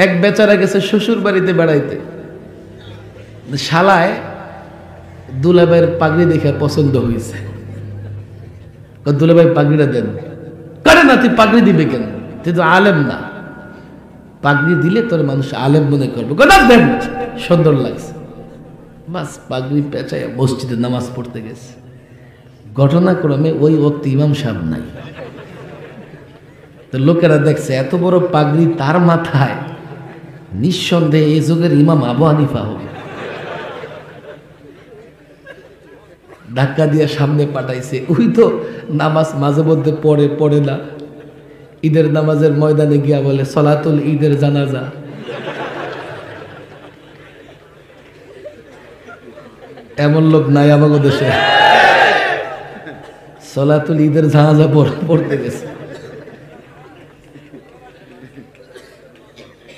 এক বেচারা গেছে শ্বশুর বাড়িতে বেড়াইতে, শালায় দুলাভাইয়ের পাগড়ি দেখে পছন্দ হয়েছে। দুলাভাই পাগড়িটা দেন। করে না, তুই পাগড়ি দিবে কেন? তুই তো আলেম না, পাগড়ি দিলে তোর মানুষ আলেম মনে করবে। গোটা দেন, সুন্দর লাগছে। বাস পাগড়ি পেঁচায় মসজিদে নামাজ পড়তে গেছে। ঘটনাক্রমে ওই ওক্ত ইমাম সাহেব নাই। তো লোকেরা দেখছে এত বড় পাগড়ি তার মাথায়, নিঃসন্দেহে এই যুগের ইমাম আবু হানিফা হবে। ধাক্কা দিয়ে সামনে পাঠাইছে। ওই তো নামাজ মাঝে মধ্যে পড়ে না, ঈদের নামাজের ময়দানে গিয়া বলে সলাতুল ঈদের জানাজা। এমন লোক নাই আমাদের দেশে। সলাতুল ঈদের জানাজা পড়তে গেছে।